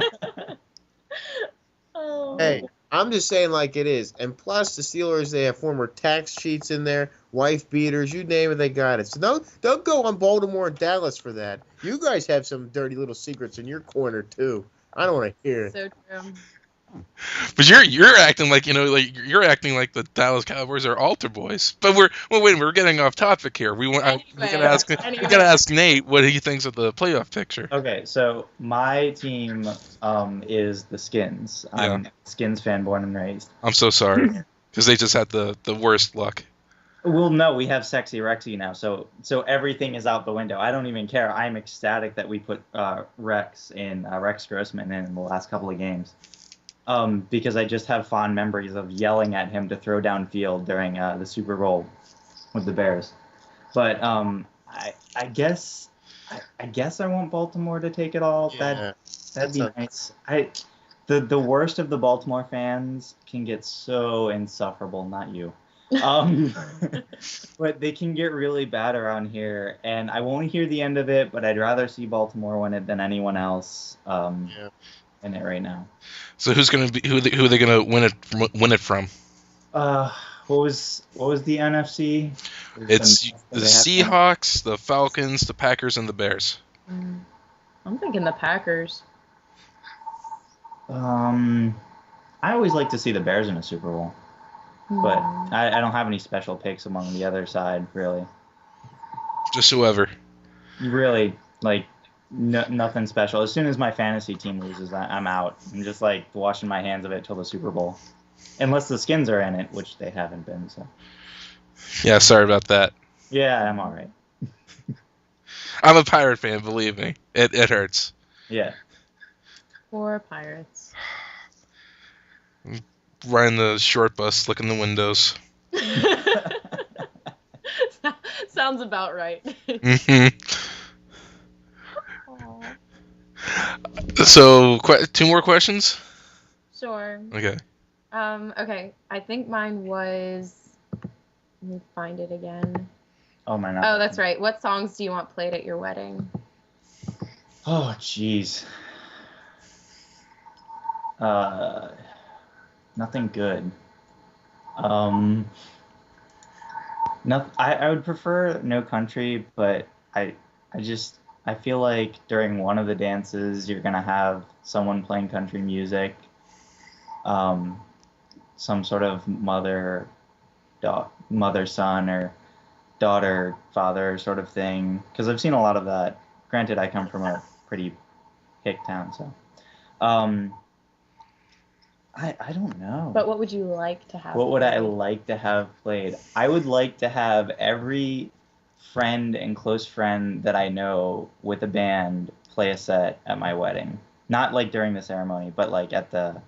Oh. Hey, I'm just saying like it is. And plus, the Steelers, they have former tax cheats in there, wife beaters, you name it, they got it. So don't go on Baltimore and Dallas for that. You guys have some dirty little secrets in your corner, too. I don't want to hear it. So true. But you're acting like you're acting like the Dallas Cowboys are altar boys. But we're getting off topic here. We gotta ask Nate what he thinks of the playoff picture. Okay, so my team is the Skins. I'm a Skins fan, born and raised. I'm so sorry because they just had the worst luck. Well, no, we have Sexy Rexy now, so everything is out the window. I don't even care. I'm ecstatic that we put Rex Grossman in the last couple of games. Because I just have fond memories of yelling at him to throw downfield during the Super Bowl with the Bears. But I guess I want Baltimore to take it all. Yeah, That'd be nice. The worst of the Baltimore fans can get so insufferable. Not you. But they can get really bad around here, and I won't hear the end of it. But I'd rather see Baltimore win it than anyone else. In it right now. So who are they gonna win it from? What was the NFC? It's the Seahawks, the Falcons, the Packers, and the Bears. I'm thinking the Packers. I always like to see the Bears in a Super Bowl, but Hmm. I don't have any special picks among the other side, really. Just whoever. You really, like, nothing special. As soon as my fantasy team loses, I'm out. I'm just, like, washing my hands of it till the Super Bowl. Unless the Skins are in it, which they haven't been, so. Yeah, sorry about that. Yeah, I'm all right. I'm a Pirate fan, believe me. It hurts. Yeah. Poor Pirates. Riding the short bus, looking in the windows. Sounds about right. hmm So, two more questions? Sure. Okay. Okay. I think mine was. Let me find it again. Oh, my God. Oh, that's right. What songs do you want played at your wedding? Oh, jeez. Nothing good. I would prefer No Country, but I feel like during one of the dances you're gonna have someone playing country music, some sort of mother son or daughter father sort of thing. Because I've seen a lot of that. Granted, I come from a pretty hick town, so. I don't know. But what would you like to have? What would I played? like to have played? I would like to have every friend and close friend that I know with a band play a set at my wedding. Not like during the ceremony, but like at the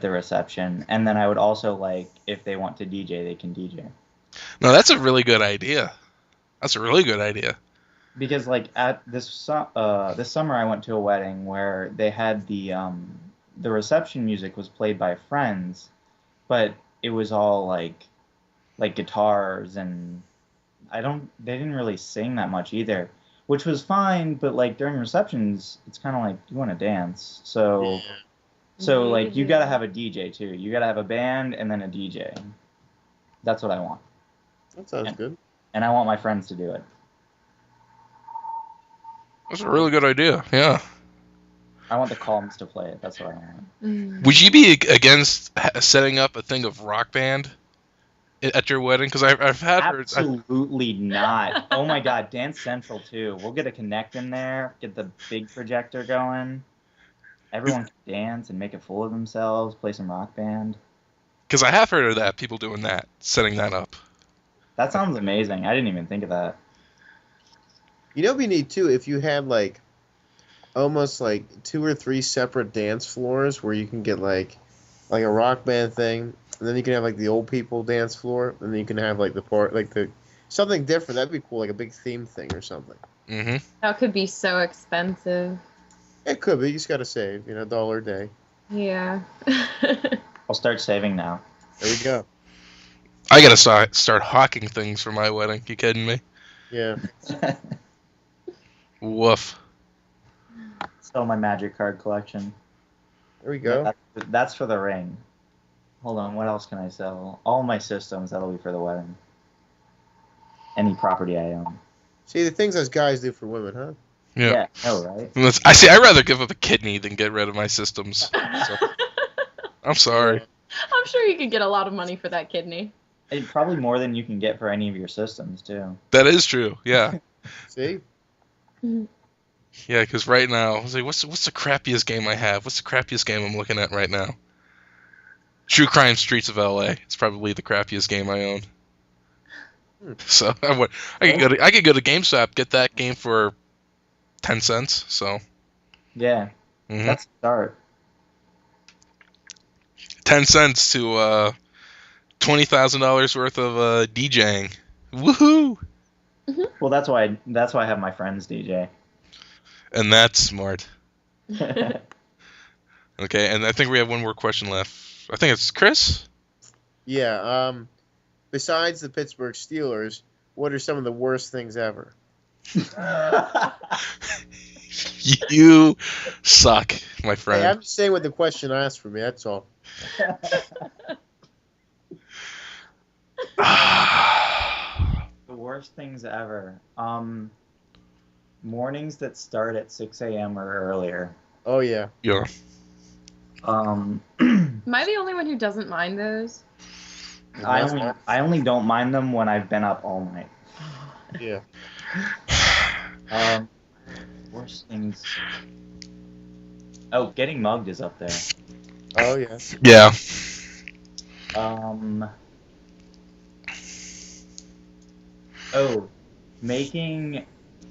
reception. And then I would also like, if they want to DJ, they can DJ. No, that's a really good idea. That's a really good idea. Because like at this summer I went to a wedding where they had the reception music was played by friends, but it was all like guitars, and they didn't really sing that much either, which was fine, but like during receptions it's kind of like you want to dance, so like you got to have a DJ too. You got to have a band and then a DJ. That's what I want. That sounds good. And I want my friends to do it. That's a really good idea. Yeah. I want the Calms to play it. That's what I want. Mm. Would you be against setting up a thing of Rock Band at your wedding? Because I've had Absolutely not. Oh my God, Dance Central too. We'll get a Connect in there, get the big projector going. Everyone can dance and make a fool of themselves, play some Rock Band. Because I have heard of that, people doing that, setting that up. That sounds amazing. I didn't even think of that. You know, what we need too, if you had like almost like 2 or 3 separate dance floors where you can get like a Rock Band thing, and then you can have like the old people dance floor, and then you can have like the something different. That'd be cool, like a big theme thing or something. Mm-hmm. That could be so expensive. It could be. You just gotta save, $1 a day. Yeah. I'll start saving now. There we go. I gotta start hawking things for my wedding. You kidding me? Yeah. Woof. Sell my magic card collection. There we go. That's for the ring. Hold on, what else can I sell? All my systems, that'll be for the wedding. Any property I own. See, the things us guys do for women, huh? Yeah. Oh, right? I'd rather give up a kidney than get rid of my systems. So, I'm sorry. I'm sure you could get a lot of money for that kidney. Probably more than you can get for any of your systems, too. That is true. Yeah. See? Yeah, because right now, I was like, what's the crappiest game I have? What's the crappiest game I'm looking at right now? True Crime Streets of LA. It's probably the crappiest game I own. So I could go to GameStop, get that game for 10 cents. So Yeah, that's the start. 10 cents to $20,000 worth of DJing. Woohoo! Well, that's why I have my friends DJ. And that's smart. Okay, and I think we have one more question left. I think it's Chris. Yeah. Besides the Pittsburgh Steelers, what are some of the worst things ever? You suck, my friend. Hey, I'm just saying what the question asked for me. That's all. The worst things ever. Mornings that start at 6 a.m. or earlier. Oh yeah. Yeah. Um, Am I the only one who doesn't mind those? I only don't mind them when I've been up all night. Yeah. Worst things. Oh, getting mugged is up there. Oh yeah. Yeah. Oh, making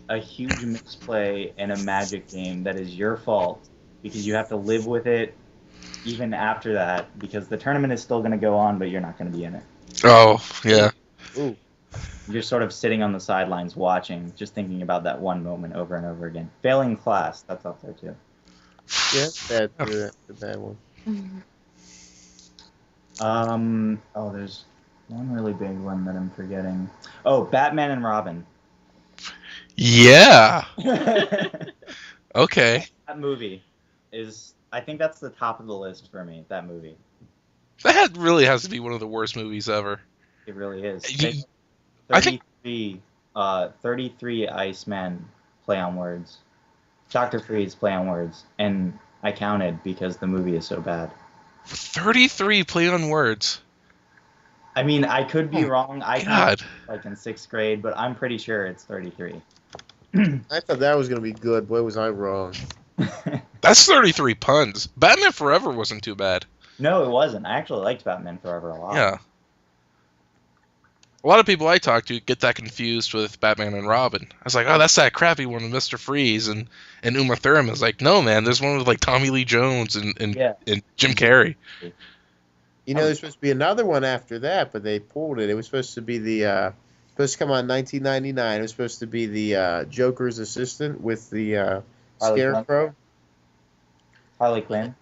a huge misplay in a Magic game that is your fault because you have to live with it even after that because the tournament is still going to go on, but you're not going to be in it. Oh, yeah. Ooh. You're sort of sitting on the sidelines watching, just thinking about that one moment over and over again. Failing class, that's up there too. Yeah, that's the bad one. Oh, there's one really big one that I'm forgetting. Oh, Batman and Robin. Yeah. That Okay. movie is, I think that's the top of the list for me, that movie. That really has to be one of the worst movies ever. It really is. I think 33 Icemen play on words. Dr. Freeze play on words. And I counted because the movie is so bad. 33 play on words. I mean, I could be wrong. I God. counted like in 6th grade, but I'm pretty sure it's 33. I thought that was gonna be good. Boy, was I wrong. That's 33 puns. Batman Forever wasn't too bad. No, it wasn't. I actually liked Batman Forever a lot. Yeah. A lot of people I talk to get that confused with Batman and Robin. I was like, oh, that's that crappy one with Mr. Freeze and Uma Thurman. It's like, no, man, there's one with like Tommy Lee Jones and Jim Carrey. You know, there's supposed to be another one after that, but they pulled it. It was supposed to be supposed to come out in 1999. It was supposed to be the Joker's assistant with the Harley Scarecrow. Harley Quinn.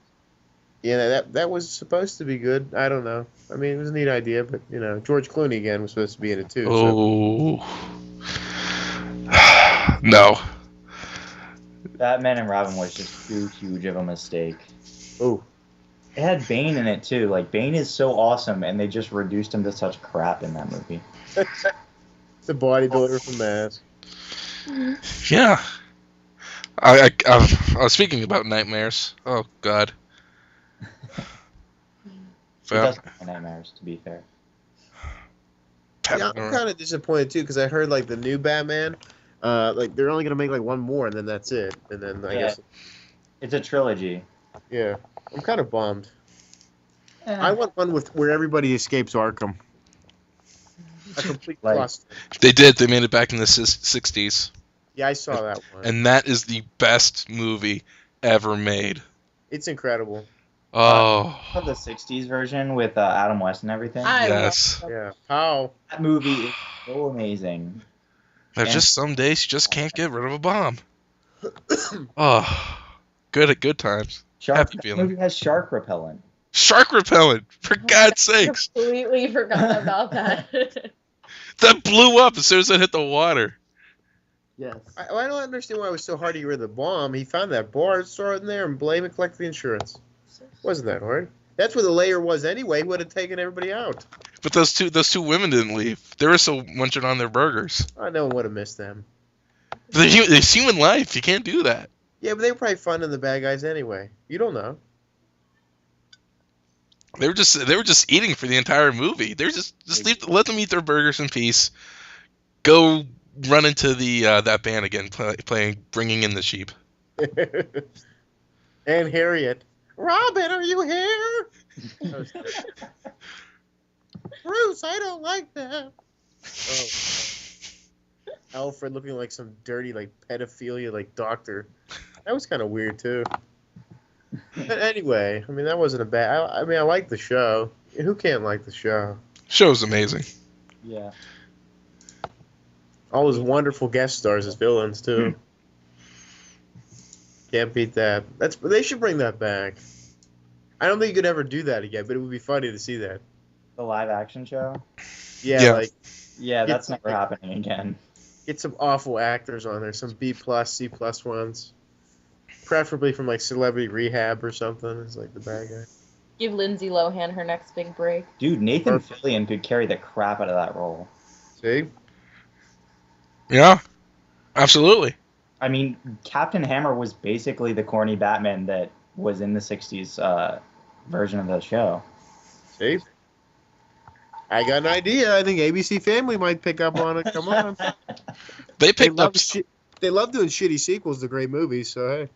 Yeah, that was supposed to be good. I don't know. I mean, it was a neat idea, but you know, George Clooney again was supposed to be in it too. So. Oh. No. Batman and Robin was just too huge of a mistake. Oh. It had Bane in it too. Like, Bane is so awesome, and they just reduced him to such crap in that movie. The bodybuilder from Mass. Yeah. I was speaking about nightmares. Oh God. It does have nightmares, to be fair. Yeah, I'm kind of disappointed too because I heard like the new Batman, like they're only gonna make like one more and then that's it. And then I guess it's a trilogy. Yeah, I'm kind of bummed. I want one where everybody escapes Arkham. A complete cluster. They did. They made it back in the 60s. Yeah, I saw that one. And that is the best movie ever made. It's incredible. Oh. The 60s version with Adam West and everything. Yes. Yeah. How? That movie is so amazing. There's just some days you just can't get rid of a bomb. Oh. Good times. Happy feeling. That movie has shark repellent. Shark repellent! For God's sakes! Completely forgot about that. That blew up as soon as it hit the water. Yes. I don't understand why it was so hard to get rid of the bomb. He found that bar, throw it in there, and blame and collect the insurance. Wasn't that hard? That's where the layer was anyway. He would have taken everybody out. But those two women didn't leave. They were still munching on their burgers. I know one would have missed them. It's human life. You can't do that. Yeah, but they were probably funding the bad guys anyway. You don't know. They were just eating for the entire movie. They're just let them eat their burgers in peace. Go run into the that band again, playing Bringing in the Sheep. And Harriet. Robin, are you here? Bruce, I don't like that. Oh. Alfred looking like some dirty, like, pedophilia, like, doctor. That was kind of weird, too. But anyway, I mean, that wasn't a bad... I mean, I like the show. Who can't like the show? Show's amazing. Yeah. All those wonderful guest stars as villains, too. Can't beat that. They should bring that back. I don't think you could ever do that again, but it would be funny to see that. The live action show? Yeah. Yeah, that's never happening again. Get some awful actors on there, some B+, C+ ones. Preferably from like Celebrity Rehab or something. It's like the bad guy. Give Lindsay Lohan her next big break. Dude, Nathan Fillion could carry the crap out of that role. See? Yeah, absolutely. I mean, Captain Hammer was basically the corny Batman that was in the 60s version of the show. See? I got an idea. I think ABC Family might pick up on it. Come on. They They picked up. they love doing shitty sequels to great movies, so hey.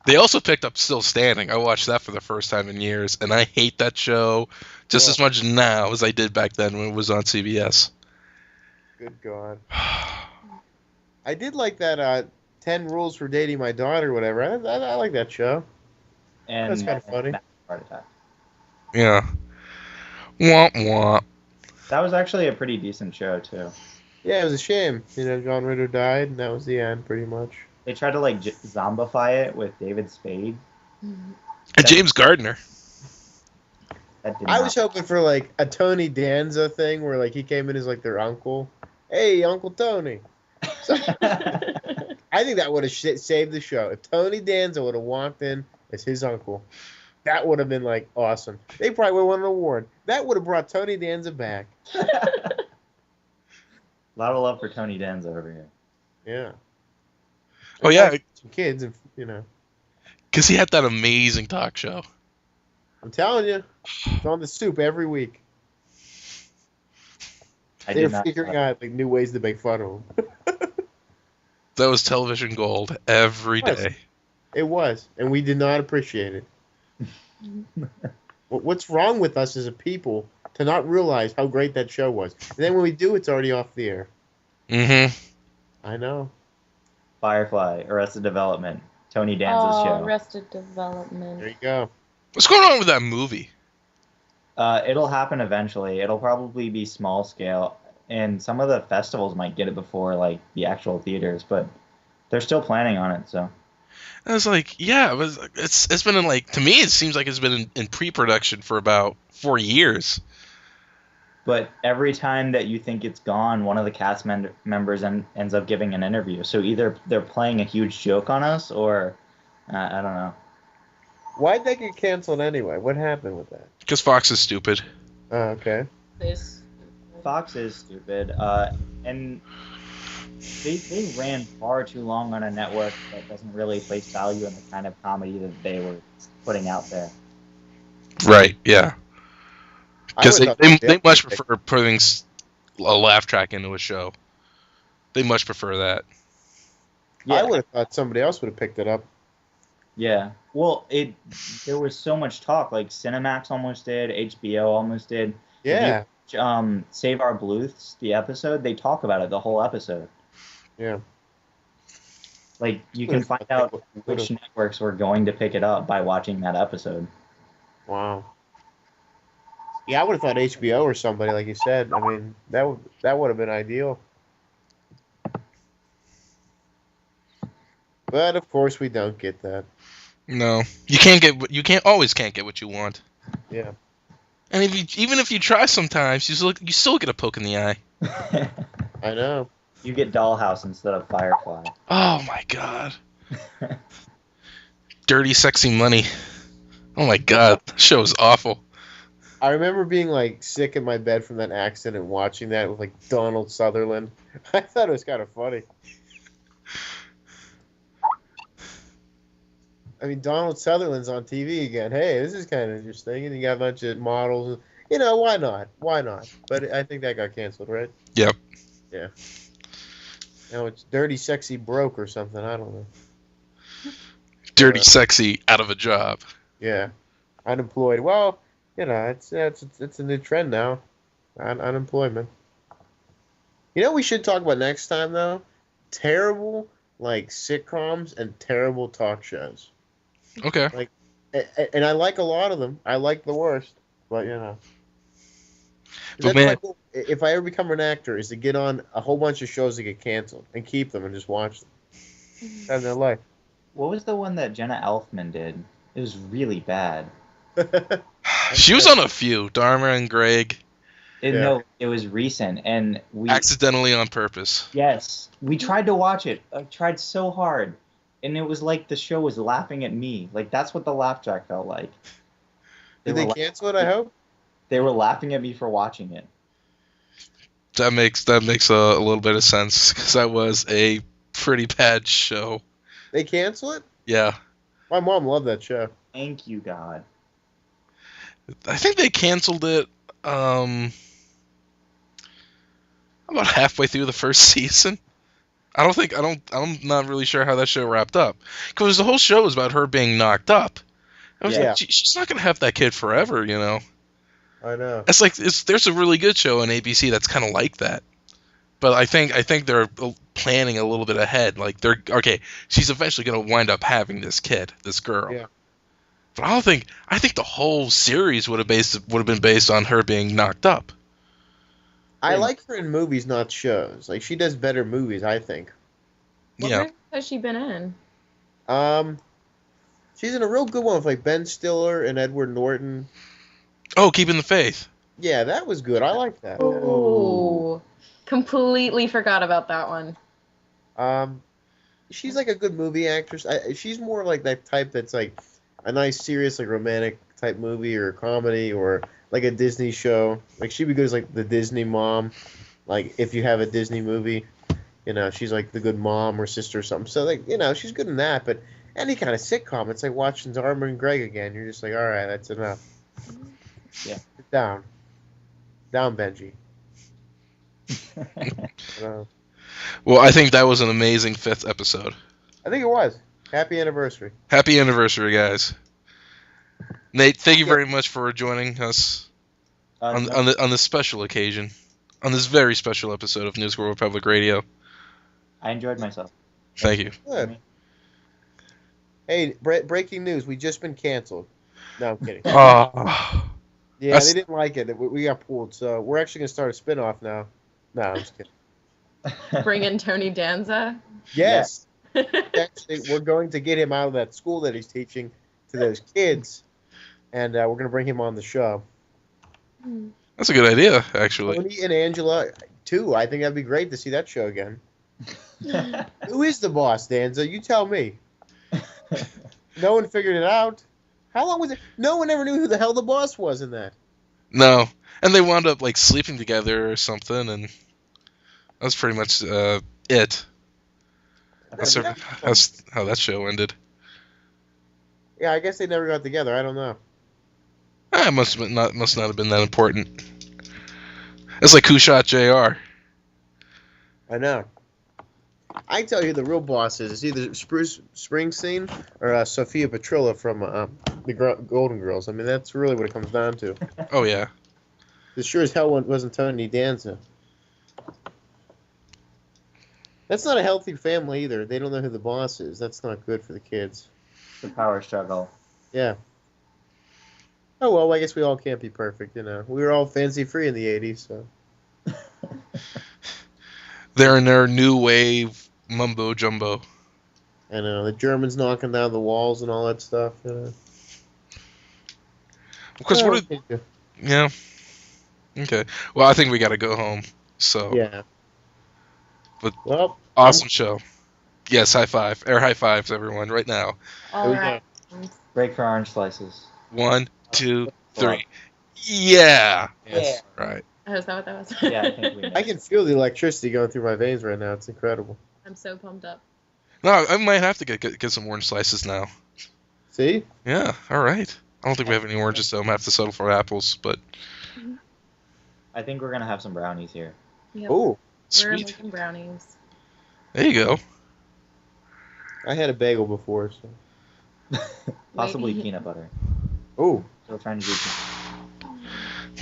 They also picked up Still Standing. I watched that for the first time in years, and I hate that show just as much now as I did back then when it was on CBS. Good God. I did like that 10 Rules for Dating My Daughter or whatever. I like that show. And That's kinda funny. Heart Attack. Yeah. Womp womp. That was actually a pretty decent show too. Yeah, it was a shame. John Ritter died, and that was the end, pretty much. They tried to like zombify it with David Spade. And James Gardner. That did I not- was hoping for like a Tony Danza thing where like he came in as like their uncle. Hey, Uncle Tony. So, I think that would have saved the show. If Tony Danza would have walked in as his uncle, that would have been like awesome. They probably would have won an award. That would have brought Tony Danza back. A lot of love for Tony Danza over here. Yeah. Oh, yeah. Some kids, and Because he had that amazing talk show. I'm telling you, it's on the Stoop every week. I They're did not. figuring out like new ways to make fun of him. That was television gold every day. It was, and we did not appreciate it. What's wrong with us as a people to not realize how great that show was? And then when we do, it's already off the air. Mm-hmm. I know. Firefly, Arrested Development, Tony Danza's show. Arrested Development. There you go. What's going on with that movie? It'll happen eventually. It'll probably be small scale, and some of the festivals might get it before like the actual theaters, but they're still planning on it. So I was like, yeah, it's been in like, to me it seems like it's been in pre-production for about 4 years. But every time that you think it's gone, one of the cast members ends up giving an interview. So either they're playing a huge joke on us, or I don't know. Why'd that get canceled anyway? What happened with that? Because Fox is stupid. Oh, okay. This. Fox is stupid, and they ran far too long on a network that doesn't really place value in the kind of comedy that they were putting out there. Right, yeah. Because I they would've much thought prefer putting a laugh track into a show. They much prefer that. I would have thought somebody else would have picked it up. Yeah. Well, there was so much talk. Like Cinemax almost did, HBO almost did. Yeah. Save Our Bluths, the episode, they talk about it the whole episode. Yeah. Like you can find out which networks were going to pick it up by watching that episode. Wow. Yeah, I would have thought HBO or somebody, like you said. I mean, that would have been ideal. But of course, we don't get that. No, you always can't get what you want. Yeah. And even if you try sometimes, you still get a poke in the eye. I know. You get Dollhouse instead of Firefly. Oh my god. Dirty Sexy Money. Oh my god, the show is awful. I remember being like sick in my bed from that accident and watching that with like Donald Sutherland. I thought it was kind of funny. I mean, Donald Sutherland's on TV again. Hey, this is kind of interesting. And you got a bunch of models. Why not? Why not? But I think that got canceled, right? Yep. Yeah. It's Dirty Sexy Broke or something. I don't know. Dirty Sexy out of a job. Yeah. Unemployed. Well, it's a new trend now. Unemployment. We should talk about next time, though? Terrible, like, sitcoms and terrible talk shows. Okay. And I like a lot of them. I like the worst, but But man, if I ever become an actor, is to get on a whole bunch of shows that get canceled and keep them and just watch them. Have their life. What was the one that Jenna Elfman did? It was really bad. she was on a few. Dharma and Greg. No, it was recent, and we accidentally on purpose. Yes, we tried to watch it. I tried so hard, and it was like the show was laughing at me. Like that's what the laugh track felt like. Did they cancel it? I hope. They were laughing at me for watching it. That makes a little bit of sense because that was a pretty bad show. They cancel it? Yeah. My mom loved that show. Thank you, God. I think they canceled it about halfway through the first season. I'm not really sure how that show wrapped up. Because the whole show is about her being knocked up. I was Yeah. like, she's not gonna have that kid forever, you know. I know. It's like there's a really good show on ABC that's kind of like that. But I think they're planning a little bit ahead. Like they're okay. She's eventually gonna wind up having this kid, this girl. Yeah. But I think the whole series would have been based on her being knocked up. I like her in movies, not shows. Like she does better movies, I think. What Yeah. movie has she been in? She's in a real good one with like Ben Stiller and Edward Norton. Oh, Keeping the Faith. Yeah, that was good. I like that. Oh, completely forgot about that one. She's like a good movie actress. She's more like that type that's like a nice, serious, like romantic type movie or comedy or like a Disney show. Like she'd be good as like the Disney mom. Like if you have a Disney movie, you know, she's like the good mom or sister or something. So like, you know, she's good in that. But any kind of sitcom, it's like watching Dharma and Greg again. You're just like, all right, that's enough. Yeah. Sit down, Benji. Uh, Well, I think that was an amazing 5th episode. I think it was. Happy anniversary. Happy anniversary, guys. Nate, thank you very much for joining us on this special occasion, on this very special episode of News World Public Radio. I enjoyed myself. Thank you. Good. Hey, breaking news. We just been canceled. No, I'm kidding. Oh, Yeah, That's- they didn't like it. We got pulled, so we're actually gonna start a spin-off now. No, I'm just kidding. Bring in Tony Danza. Yes, actually, we're going to get him out of that school that he's teaching to those kids, and we're gonna bring him on the show. that's a good idea, actually. Tony and Angela too. I think that'd be great to see that show again. Who is the boss, Danza? You tell me. No one figured it out. How long was it? No one ever knew who the hell the boss was in that. No, and they wound up like sleeping together or something, and that's pretty much it. That's how that show ended. Yeah, I guess they never got together. I don't know. It must not have been that important. It's like Who Shot JR. I know. I can tell you who the real boss is. It's either Spruce Springsteen or Sophia Petrilla from the Golden Girls. I mean, that's really what it comes down to. Oh yeah. It sure as hell wasn't Tony Danza. That's not a healthy family either. They don't know who the boss is. That's not good for the kids. The power struggle. Yeah. Oh, well, I guess we all can't be perfect, you know. We were all fancy-free in the 80s, so. They're in their new wave mumbo jumbo. I know, the Germans knocking down the walls and all that stuff, you know. Because Well, what? Yeah. Okay. Well, I think we got to go home. So. Yeah. But Well, awesome show. Yes, high five. Air high fives, everyone, right now. All right. Break for orange slices. 1, 2, 3. Yeah. Yes. Right. Oh, is that what that was? Yeah, I think we I can feel the electricity going through my veins right now. It's incredible. I'm so pumped up. No, I might have to get some orange slices now. See? Yeah. All right. I don't think we have any oranges, so I'm gonna have to settle for apples. But I think we're gonna have some brownies here. Yep. Oh, We're sweet. making brownies. There you go. I had a bagel before, so. Possibly Wait. peanut butter. Oh, Still trying to do.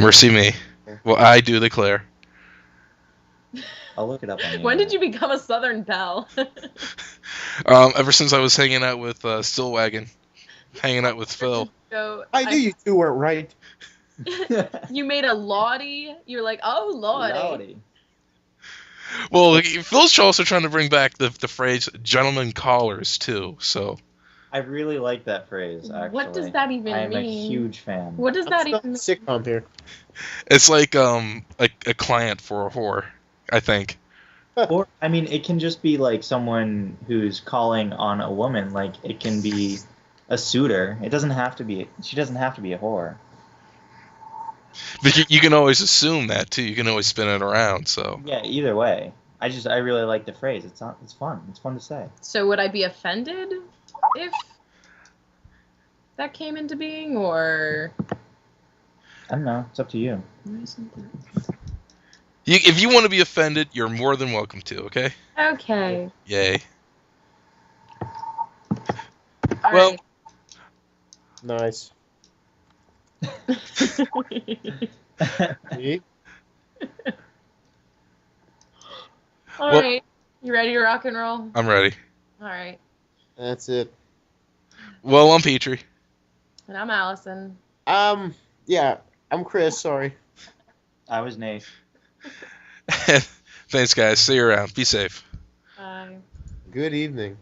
Mercy me. Well, I do declare. I'll look it up on the When did internet. you become a Southern belle? Ever since I was hanging out with Stillwagon, hanging out with Phil. So I knew you two weren't right. You made a Lottie. You're like, oh, Lottie. Lordy. Well, Phil's also trying to bring back the phrase "gentleman callers" too. So I really like that phrase. Actually, What does that even I am a mean? huge fan. What does that I'm even mean? sitcom here. it's like a client for a whore, I think. Or I mean, it can just be like someone who's calling on a woman. Like it can be a suitor. It doesn't have to be. She doesn't have to be a whore. But you can always assume that too. You can always spin it around. So Yeah. Either way, I really like the phrase. It's fun. It's fun to say. So would I be offended if that came into being, or? I don't know. It's up to you. If you want to be offended, you're more than welcome to. Okay. Okay. Yay. All Well- right. Nice. See? All Well- right. You ready to rock and roll? I'm ready. All right. That's it. Well, I'm Petrie. And I'm Allison. Yeah, I'm Chris. Sorry. I was Nate. Thanks, guys. See you around. Be safe. Bye. Good evening.